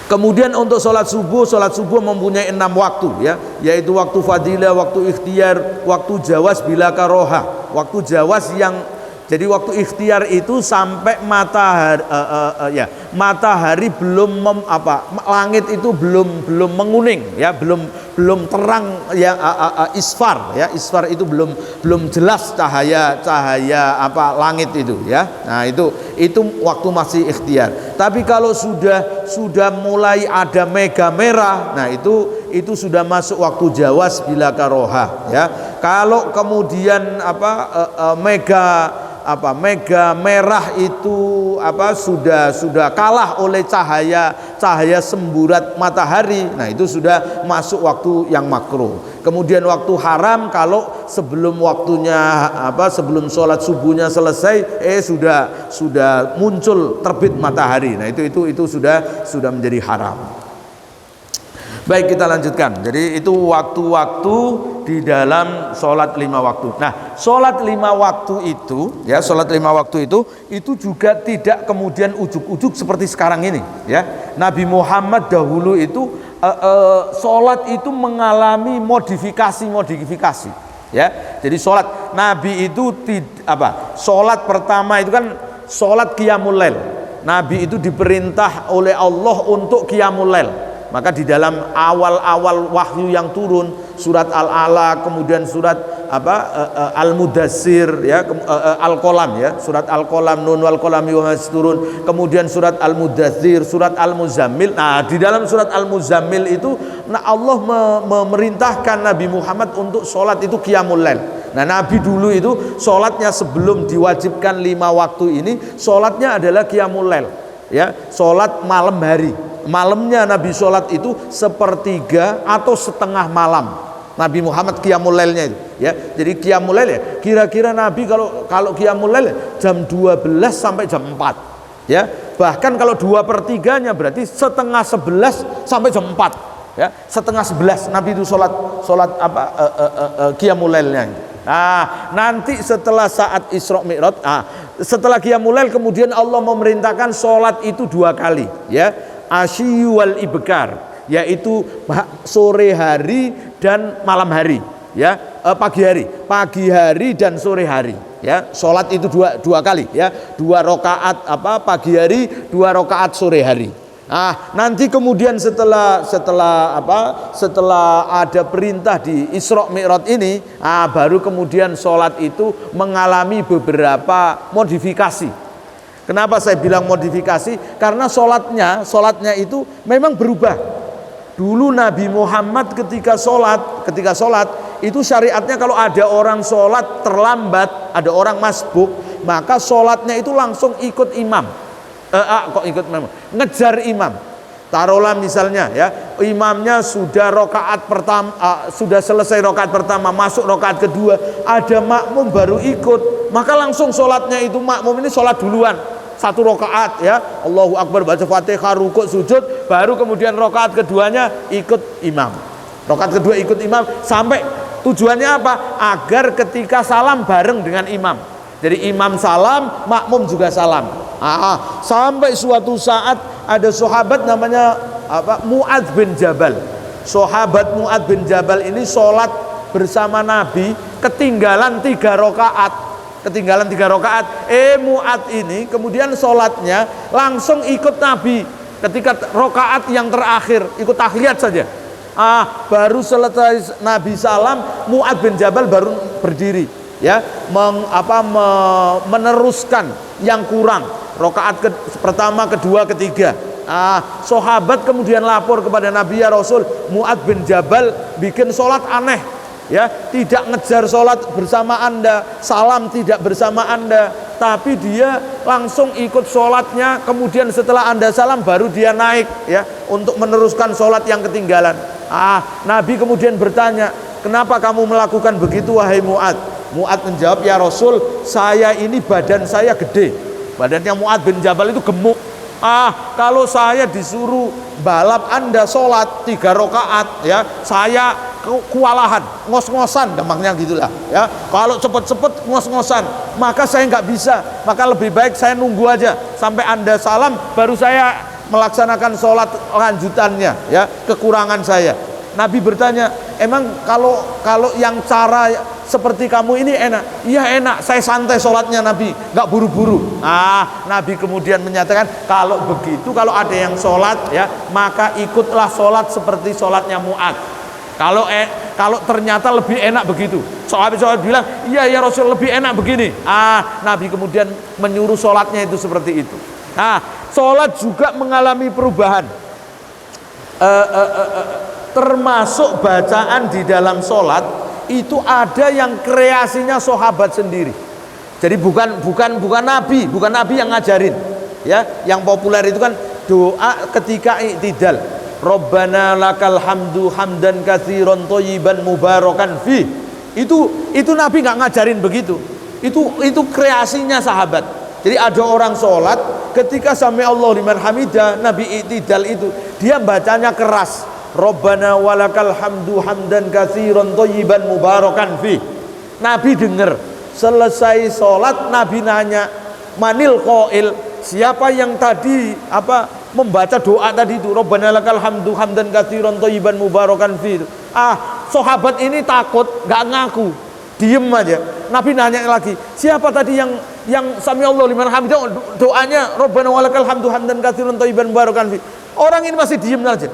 Kemudian untuk sholat subuh mempunyai 6 waktu, ya, yaitu waktu fadilah, waktu ikhtiar, waktu jawaz bila karoha. Waktu jawaz jadi waktu ikhtiar itu sampai matahari belum langit itu belum menguning, ya, belum terang, ya, isfar, ya. Isfar itu belum jelas cahaya langit itu, ya. Nah, itu waktu masih ikhtiar. Tapi kalau sudah mulai ada mega merah, nah itu sudah masuk waktu jawaz bila karoha, ya. Kalau kemudian mega merah itu sudah kalah oleh cahaya semburat matahari, nah itu sudah masuk waktu yang makruh. Kemudian waktu haram kalau sebelum waktunya sebelum sholat subuhnya selesai sudah muncul terbit matahari, nah itu sudah menjadi haram. Baik, kita lanjutkan. Jadi itu waktu-waktu di dalam sholat 5 waktu. Nah, sholat 5 waktu itu, ya, sholat 5 waktu itu juga tidak kemudian ujuk-ujuk seperti sekarang ini, ya. Nabi Muhammad dahulu itu sholat itu mengalami modifikasi, ya. Jadi sholat Nabi itu sholat pertama itu kan sholat qiyamul lail. Nabi itu diperintah oleh Allah untuk qiyamul lail. Maka di dalam awal-awal wahyu yang turun, surat Al-Alaq, kemudian surat Al-Mudassir, ya, Al-Qalam, ya, surat Al-Qalam, Nun wal qalami wa ma yasturun, kemudian surat Al-Mudassir, surat Al-Muzammil. Nah, di dalam surat Al-Muzammil itu Allah memerintahkan Nabi Muhammad untuk sholat itu qiyamul lail. Nah, Nabi dulu itu sholatnya sebelum diwajibkan 5 waktu ini, sholatnya adalah qiyamul lail, ya, sholat malam hari. Malamnya Nabi sholat itu sepertiga atau setengah malam. Nabi Muhammad qiyamul lailnya itu, ya. Jadi qiyamul lail ya, kira-kira Nabi kalau qiyamul lail jam 12 sampai jam 4, ya. Bahkan kalau 2/3-nya berarti setengah 11 sampai jam 4, ya. Setengah 11 Nabi itu sholat qiyamul lailnya. Nah, nanti setelah saat Isra Mi'raj, setelah qiyamul lail kemudian Allah memerintahkan sholat itu 2 kali, ya. Asyi wal ibkar, yaitu sore hari dan malam hari, ya. Pagi hari dan sore hari, ya. Sholat itu dua kali, ya. 2 rakaat pagi hari, 2 rakaat sore hari. Nah, nanti kemudian setelah ada perintah di Isra Mi'raj ini, baru kemudian sholat itu mengalami beberapa modifikasi. Kenapa saya bilang modifikasi? Karena sholatnya itu memang berubah. Dulu Nabi Muhammad ketika sholat itu syariatnya kalau ada orang sholat terlambat, ada orang masbuk, maka sholatnya itu langsung ikut imam. Ngejar imam. Taruhlah misalnya, ya, imamnya sudah rakaat pertama, sudah selesai rakaat pertama, masuk rakaat kedua, ada makmum baru ikut, maka langsung sholatnya itu makmum ini sholat duluan 1 rakaat, ya, Allahu Akbar, baca Fatihah, rukuk, sujud, baru kemudian rakaat keduanya ikut imam. Rakaat kedua ikut imam sampai tujuannya apa? Agar ketika salam bareng dengan imam. Jadi imam salam, makmum juga salam. Sampai suatu saat ada sahabat namanya Mu'adz bin Jabal. Sahabat Mu'adz bin Jabal ini sholat bersama Nabi ketinggalan 3 rakaat. Mu'adz ini kemudian sholatnya langsung ikut Nabi ketika rakaat yang terakhir, ikut tahiyat saja. Baru selesai Nabi salam, Mu'adz bin Jabal baru berdiri, ya, meneruskan yang kurang. Rakaat pertama, kedua, ketiga. Sahabat kemudian lapor kepada Nabi, ya Rasul, Mu'adz bin Jabal bikin sholat aneh, ya, tidak ngejar sholat bersama Anda, salam tidak bersama Anda, tapi dia langsung ikut sholatnya, kemudian setelah Anda salam baru dia naik, ya, untuk meneruskan sholat yang ketinggalan. Nabi kemudian bertanya, kenapa kamu melakukan begitu wahai Mu'adz? Mu'adz menjawab, ya Rasul, saya ini badan saya gede. Badannya Mu'adz bin Jabal itu gemuk. Kalau saya disuruh balap Anda sholat 3 rakaat, ya, saya kewalahan, ngos-ngosan, gampangnya gitulah, ya. Kalau cepet-cepet ngos-ngosan, maka saya nggak bisa. Maka lebih baik saya nunggu aja sampai Anda salam, baru saya melaksanakan sholat lanjutannya, ya, kekurangan saya. Nabi bertanya, emang kalau yang cara seperti kamu ini enak? Iya enak, saya santai sholatnya Nabi, nggak buru-buru. Nabi kemudian menyatakan, kalau begitu, kalau ada yang sholat, ya, maka ikutlah sholat seperti sholatnya Mu'adz. Kalau ternyata lebih enak begitu, sahabat bilang, iya ya Rasul, lebih enak begini. Nabi kemudian menyuruh sholatnya itu seperti itu. Sholat juga mengalami perubahan. Termasuk bacaan di dalam sholat itu ada yang kreasinya sahabat sendiri. Jadi bukan Nabi yang ngajarin, ya. Yang populer itu kan doa ketika i'tidal, Rabbana lakal hamdu hamdan katsiran thayyiban mubarakan fi. Itu Nabi nggak ngajarin begitu. Itu kreasinya sahabat. Jadi ada orang sholat ketika sami Allah liman hamidah, Nabi i'tidal itu dia bacanya keras, Rabbana walakal hamdu hamdan katsiran thayyiban mubarakan fi. Nabi dengar, selesai sholat Nabi nanya, manil qail, siapa yang tadi membaca doa tadi itu, Rabbana lakal hamdu hamdan katsiran thayyiban mubarakan fi. Sahabat ini takut, nggak ngaku, diem aja. Nabi nanya lagi, siapa tadi yang sami Allah liman hamidah, doanya Rabbana walakal hamdu hamdan katsiran thayyiban mubarakan fi. Orang ini masih diem aja.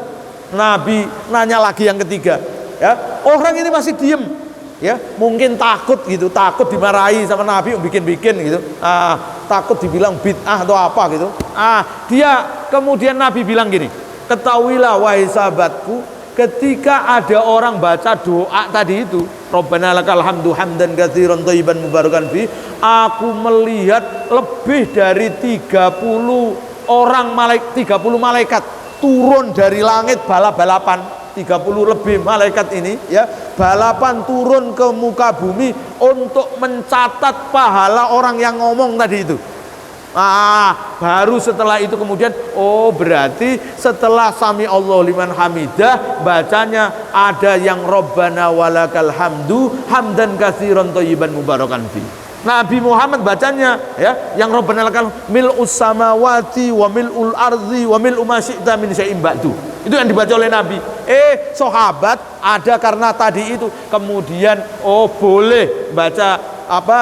Nabi nanya lagi yang ketiga, ya, orang ini masih diem, ya, mungkin takut gitu, takut dimarahi sama Nabi bikin-bikin gitu, takut dibilang bid'ah atau apa gitu. Dia kemudian Nabi bilang gini, ketahuilah wahai sahabatku, ketika ada orang baca doa tadi itu, Rabbana lakal hamdu hamdan katsiran thayyiban mubarakan fi, aku melihat lebih dari 30 orang 30 malaikat turun dari langit balapan 30 lebih malaikat ini ya, balapan turun ke muka bumi untuk mencatat pahala orang yang ngomong tadi itu. Baru setelah itu kemudian, oh berarti setelah sami Allah liman hamidah, bacanya ada yang Rabbana walakal hamdu hamdan katsiran thayyiban mubarakan fi. Nabi Muhammad bacanya ya, yang Rabbana lakal mil'us samawati wa mil'ul ardi wa mil'u ma syi'ta min syai'in ba'du. Itu yang dibaca oleh Nabi. Sahabat ada karena tadi itu, kemudian oh boleh baca apa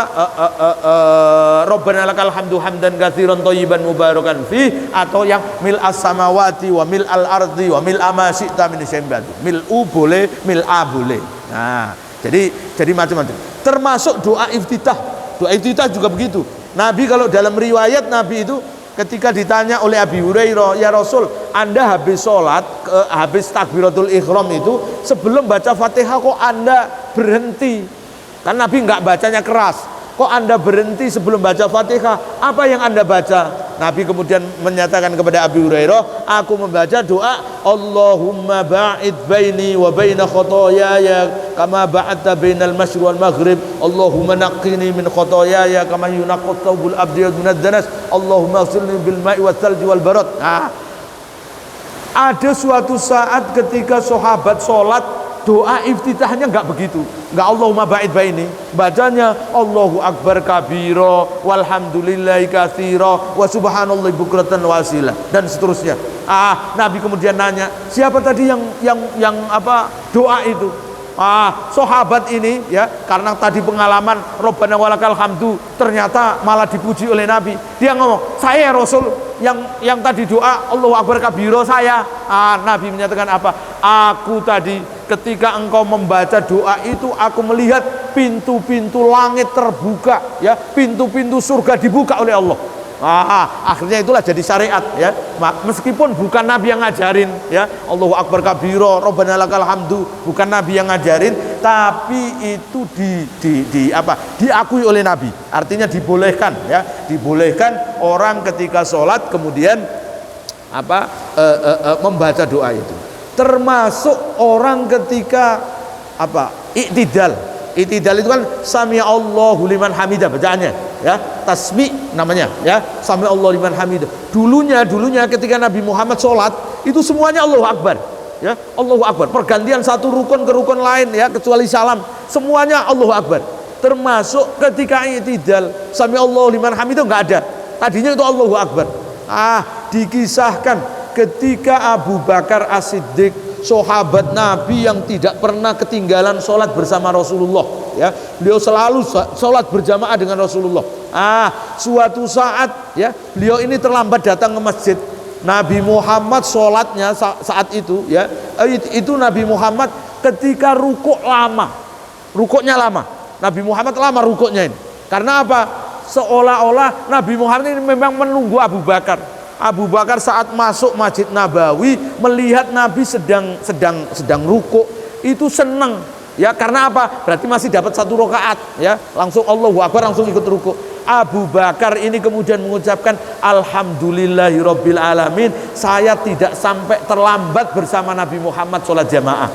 Rabbana lakal hamdu hamdan katsiran thayyiban mubarakan fi, atau yang mil'as samawati wa mil'al ardi wa mil'a ma syi'ta min syai'in ba'du. Mil'u boleh, mil'a boleh. Nah, jadi macam-macam. Termasuk doa iftitah. Doa iftitah juga begitu. Nabi kalau dalam riwayat Nabi itu ketika ditanya oleh Abi Hurairah, ya Rasul, Anda habis sholat, habis takbiratul ihram itu, sebelum baca Fatihah kok Anda berhenti? Kan Nabi nggak bacanya keras. Kok Anda berhenti sebelum baca Fatihah? Apa yang Anda baca? Nabi kemudian menyatakan kepada Abi Hurairah, aku membaca doa Allahumma ba'id baini wa baina khotoyaya kama ba'adta bainal masyriq wal maghrib, Allahumma naqqini min khotoyaya kama yunaqqat thawbul abyad minad danas, Allahumma ighsilni bil ma'i wal thalji wal barad. Ada suatu saat ketika sahabat sholat, doa iftitahnya enggak begitu, enggak Allahumma ba'id baini, bacanya Allahu akbar kabira walhamdulillahi katsira wa subhanallahi bukratan wasila dan seterusnya. Nabi kemudian nanya, siapa tadi yang apa doa itu? Sahabat ini ya, karena tadi pengalaman Rabbana walakal hamdu, ternyata malah dipuji oleh Nabi. Dia ngomong, saya Rasul yang tadi doa Allahu akbar kabira saya. Nabi menyatakan apa? Aku tadi ketika engkau membaca doa itu, aku melihat pintu-pintu langit terbuka ya, pintu-pintu surga dibuka oleh Allah. Akhirnya itulah jadi syariat ya, meskipun bukan Nabi yang ngajarin ya, Allahu akbar kabira Rabbana lakal hamdu, bukan Nabi yang ngajarin, tapi itu diakui oleh Nabi. Artinya dibolehkan ya, dibolehkan orang ketika sholat kemudian membaca doa itu. Termasuk orang ketika I'tidal itu kan sami Allahu liman hamidah bacaannya ya, tasmi namanya ya, sami Allahu liman hamidah. Dulunya ketika Nabi Muhammad sholat itu semuanya Allahu akbar ya, Allahu akbar, pergantian satu rukun ke rukun lain ya, kecuali salam, semuanya Allahu akbar. Termasuk ketika i'tidal sami Allahu liman hamidah enggak ada, tadinya itu Allahu akbar. Dikisahkan ketika Abu Bakar As-Siddiq, sahabat Nabi yang tidak pernah ketinggalan sholat bersama Rasulullah ya, beliau selalu sholat berjamaah dengan Rasulullah. Suatu saat ya, beliau ini terlambat datang ke masjid. Nabi Muhammad sholatnya saat itu ya, itu Nabi Muhammad ketika rukuk lama, rukuknya lama. Nabi Muhammad lama rukuknya ini. Karena apa? Seolah-olah Nabi Muhammad ini memang menunggu Abu Bakar. Abu Bakar saat masuk Masjid Nabawi melihat Nabi sedang rukuk, itu senang ya, karena apa? Berarti masih dapat satu rakaat ya, langsung Allahu akbar, langsung ikut rukuk. Abu Bakar ini kemudian mengucapkan alhamdulillahirabbil alamin, saya tidak sampai terlambat bersama Nabi Muhammad sholat jamaah.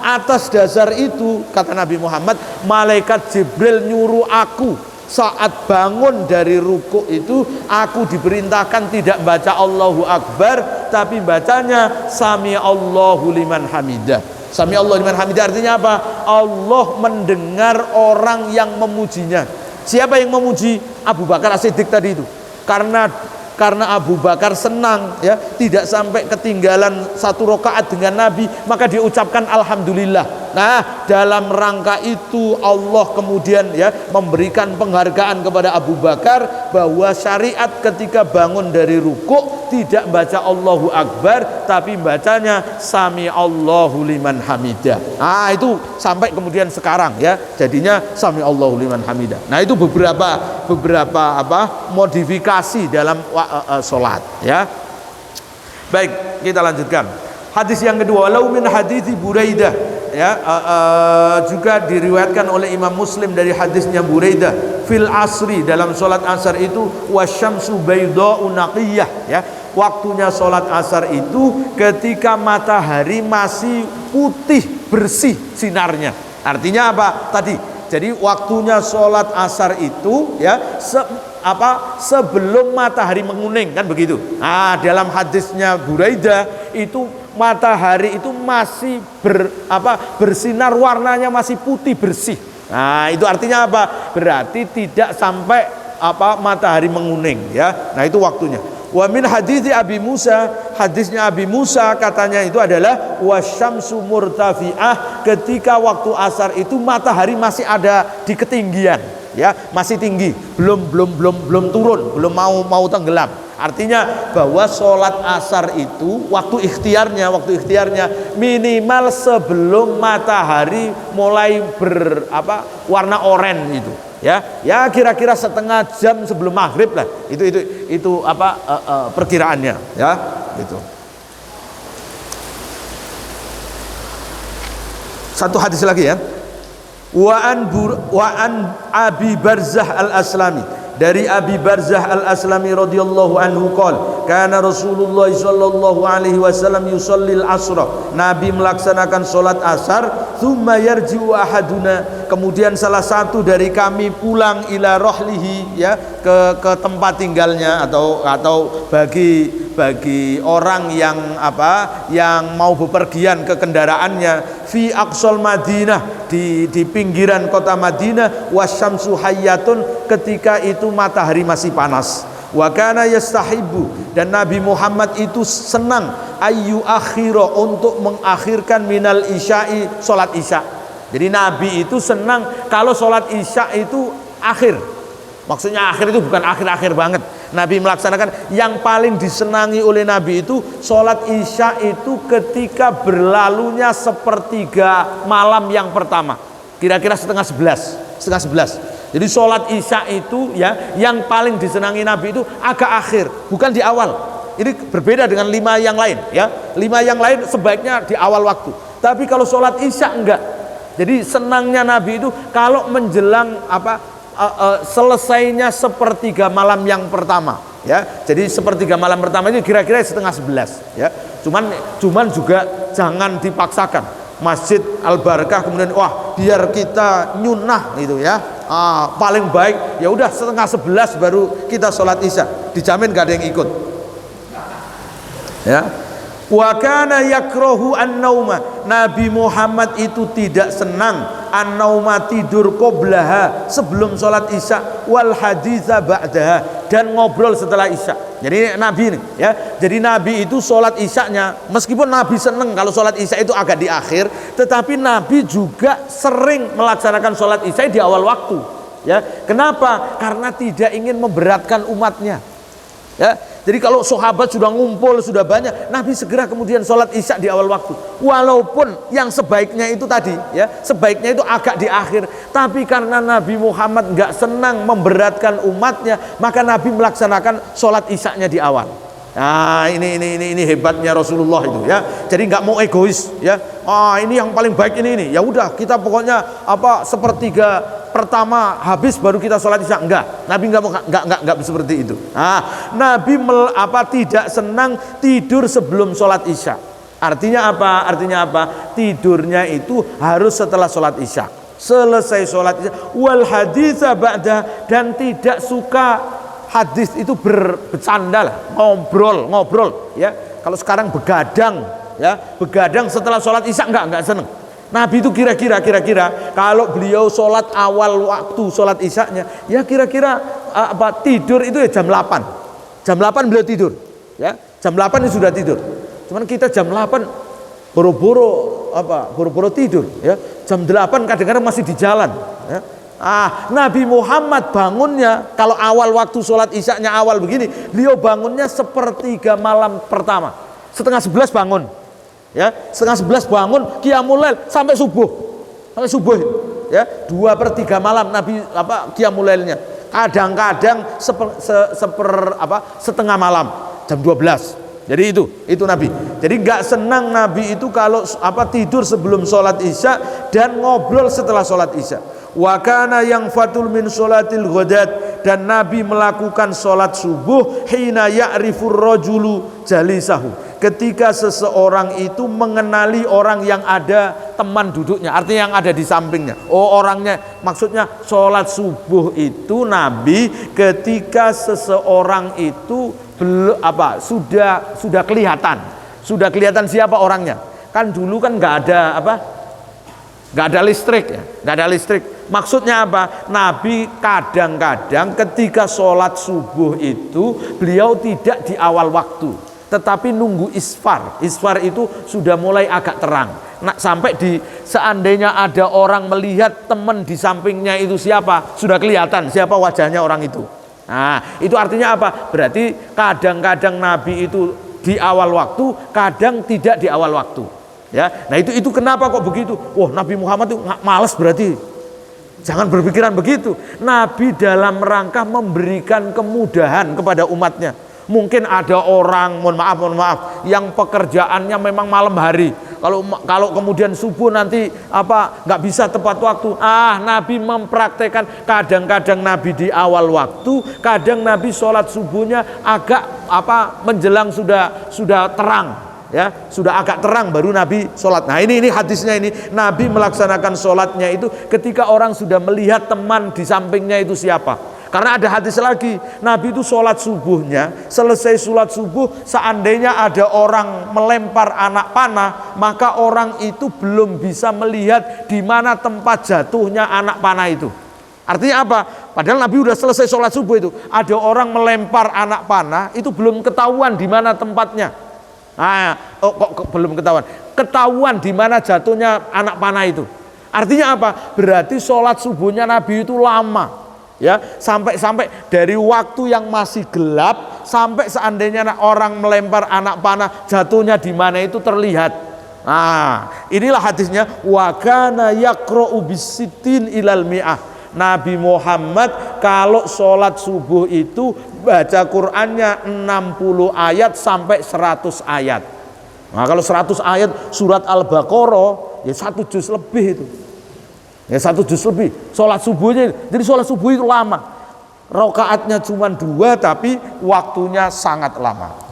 Atas dasar itu kata Nabi Muhammad, malaikat Jibril nyuruh aku saat bangun dari rukuk itu, aku diperintahkan tidak baca Allahu Akbar, tapi bacanya Sami Allahu liman hamidah. Sami Allahu liman hamidah artinya apa? Allah mendengar orang yang memujinya. Siapa yang memuji? Abu Bakar As-Siddiq tadi itu. Karena Abu Bakar senang ya, tidak sampai ketinggalan satu rakaat dengan Nabi, maka diucapkan alhamdulillah. Nah, dalam rangka itu Allah kemudian ya memberikan penghargaan kepada Abu Bakar bahwa syariat ketika bangun dari rukuk tidak baca Allahu Akbar, tapi bacanya Sami Allahu liman hamidah. Itu sampai kemudian sekarang ya, jadinya Sami Allahu liman hamidah. Nah, itu beberapa modifikasi dalam sholat ya. Baik, kita lanjutkan. Hadis yang kedua, walau min hadithi Buraidah, ya, juga diriwayatkan oleh Imam Muslim dari hadisnya Buraidah, fil asri, dalam sholat asar itu, wasyamsu baydha'u naqiyah, ya, waktunya sholat asar itu ketika matahari masih putih bersih sinarnya. Artinya apa tadi? Jadi waktunya sholat asar itu, ya, sebelum matahari menguning, kan begitu. Nah, dalam hadisnya Buraidah itu matahari itu masih bersinar, warnanya masih putih bersih. Nah, itu artinya apa? Berarti tidak sampai matahari menguning, ya. Nah, itu waktunya. Wa min hadithi Abi Musa, hadisnya Abi Musa katanya itu adalah wasyamsu murtafi'ah, ketika waktu asar itu matahari masih ada di ketinggian, ya, masih tinggi, belum turun, belum mau tenggelam. Artinya bahwa sholat asar itu waktu ikhtiarnya minimal sebelum matahari mulai warna oranye itu, ya kira-kira setengah jam sebelum maghrib lah, itu perkiraannya, ya, gitu. Satu hadis lagi, ya. Wa an Abi Barzah al-Aslami, dari Abi Barzah al-Aslami radhiyallahu anhu qol, kana Rasulullah sallallahu alaihi wasallam yusallil asra, Nabi melaksanakan salat asar, thumma yarji'u ahaduna, kemudian salah satu dari kami pulang ila rohlihi, ya, ke tempat tinggalnya, atau bagi orang yang yang mau bepergian ke kendaraannya, fi aqsal Madinah, di pinggiran kota Madinah, wasyamsu hayyatun, ketika itu matahari masih panas. Wa kana yastahibu, dan Nabi Muhammad itu senang, ayyu akhira, untuk mengakhirkan minal isya'i, salat isya. Jadi Nabi itu senang kalau salat isya itu akhir. Maksudnya akhir itu bukan akhir-akhir banget. Nabi melaksanakan, yang paling disenangi oleh Nabi itu sholat isya itu ketika berlalunya sepertiga malam yang pertama, kira-kira setengah sebelas. Jadi sholat isya itu, ya, yang paling disenangi Nabi itu agak akhir, bukan di awal. Ini berbeda dengan 5 yang lain, ya. 5 yang lain sebaiknya di awal waktu, tapi kalau sholat isya enggak. Jadi senangnya Nabi itu kalau menjelang selesainya sepertiga malam yang pertama, ya. Jadi sepertiga malam pertama itu kira-kira setengah 11, ya. Cuman juga jangan dipaksakan. Masjid Al-Barakah kemudian biar kita nyunah gitu, ya. Paling baik ya udah setengah 11 baru kita sholat isya, dijamin gak ada yang ikut, ya. Wa kana yakrahu an-nauma, Nabi Muhammad itu tidak senang an-nauma, tidur qoblaha, sebelum sholat isya, wal haditha ba'daha, dan ngobrol setelah isya. Jadi Nabi ini, ya, jadi Nabi itu sholat isyanya, meskipun Nabi senang kalau sholat isya itu agak di akhir, tetapi Nabi juga sering melaksanakan sholat isya di awal waktu, ya. Kenapa? Karena tidak ingin memberatkan umatnya, ya. Jadi kalau sahabat sudah ngumpul, sudah banyak, Nabi segera kemudian sholat isya di awal waktu. Walaupun yang sebaiknya itu tadi, ya, sebaiknya itu agak di akhir, tapi karena Nabi Muhammad nggak senang memberatkan umatnya, maka Nabi melaksanakan sholat isyanya di awal. Nah, ini hebatnya Rasulullah itu, ya. Jadi nggak mau egois, ya. Ini yang paling baik ini. Ya udah, kita pokoknya sepertiga pertama habis baru kita sholat isya. Enggak, Nabi enggak seperti itu. Nabi tidak senang tidur sebelum sholat isya. Artinya apa? Tidurnya itu harus setelah sholat isya. Selesai sholat isya, wal haditsa ba'da, dan tidak suka hadis itu bercanda lah, ngobrol, ya. Kalau sekarang begadang, ya, setelah sholat isya enggak senang. Nabi itu kira-kira kalau beliau sholat awal waktu sholat isyanya, ya kira-kira tidur itu ya jam 8 beliau tidur, ya, jam 8 ini sudah tidur. Cuman kita jam 8 boro-boro tidur, ya, jam 8 kadang-kadang masih di jalan, ya. Nabi Muhammad bangunnya kalau awal waktu sholat isyanya awal begini, beliau bangunnya sepertiga malam pertama, setengah 11 bangun, ya, setengah 11 bangun, qiyamul lail sampai subuh, ya, 2/3 malam Nabi qiyamul lailnya. Kadang-kadang setengah malam, jam 12, Jadi itu Nabi. Jadi nggak senang Nabi itu kalau tidur sebelum sholat isya dan ngobrol setelah sholat isya. Wa kana yang fatul min sholatil ghadat, dan Nabi melakukan sholat subuh hina ya'rifur rajulu jalisahu, ketika seseorang itu mengenali orang yang ada teman duduknya, artinya yang ada di sampingnya. Orangnya, maksudnya sholat subuh itu Nabi ketika seseorang itu sudah kelihatan siapa orangnya. Kan dulu kan nggak ada listrik ya, nggak ada listrik. Maksudnya apa? Nabi kadang-kadang ketika sholat subuh itu beliau tidak di awal waktu, tetapi nunggu isfar. Isfar itu sudah mulai agak terang. Nah, sampai seandainya ada orang melihat teman di sampingnya itu siapa, sudah kelihatan siapa wajahnya orang itu. Nah, itu artinya apa? Berarti kadang-kadang Nabi itu di awal waktu, kadang tidak di awal waktu. Ya, nah itu kenapa kok begitu? Wah, Nabi Muhammad itu malas berarti. Jangan berpikiran begitu. Nabi dalam rangka memberikan kemudahan kepada umatnya. Mungkin ada orang, mohon maaf, yang pekerjaannya memang malam hari. Kalau kemudian subuh nanti nggak bisa tepat waktu. Nabi mempraktekkan, kadang-kadang Nabi di awal waktu, kadang Nabi sholat subuhnya agak menjelang sudah terang. Ya, sudah agak terang baru Nabi sholat. Nah ini hadisnya ini, Nabi melaksanakan sholatnya itu ketika orang sudah melihat teman di sampingnya itu siapa. Karena ada hadis lagi, Nabi itu sholat subuhnya, selesai sholat subuh, seandainya ada orang melempar anak panah, maka orang itu belum bisa melihat di mana tempat jatuhnya anak panah itu. Artinya apa? Padahal Nabi udah selesai sholat subuh itu, ada orang melempar anak panah, itu belum ketahuan di mana tempatnya. Kok belum ketahuan? Ketahuan di mana jatuhnya anak panah itu. Artinya apa? Berarti sholat subuhnya Nabi itu lama, ya, sampai dari waktu yang masih gelap sampai seandainya orang melempar anak panah jatuhnya di mana itu terlihat. Inilah hadisnya, wa kana yaqra'u bis-sittin ilal mi'ah. Nabi Muhammad kalau sholat subuh itu baca Qur'annya 60 ayat sampai 100 ayat. Nah kalau 100 ayat surat Al-Baqarah ya 1 juz lebih itu. Ya 1 juz lebih sholat subuhnya. Jadi sholat subuh itu lama. Rakaatnya cuma 2 tapi waktunya sangat lama.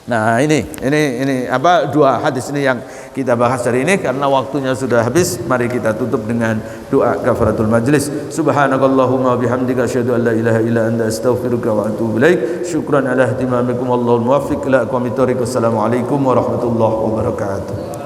Nah ini dua hadis ini yang kita bahas hari ini, karena waktunya sudah habis. Mari kita tutup dengan doa kafaratul majlis. Subhanakallahumma bihamdika asyhadu an la ilaha illa anta astaghfiruka wa atubu ilaik. Syukran ala ihtimamikum, Allahul muwaffiq ila aqwamit thoriq. Wassalamualaikum warahmatullahi wabarakatuh.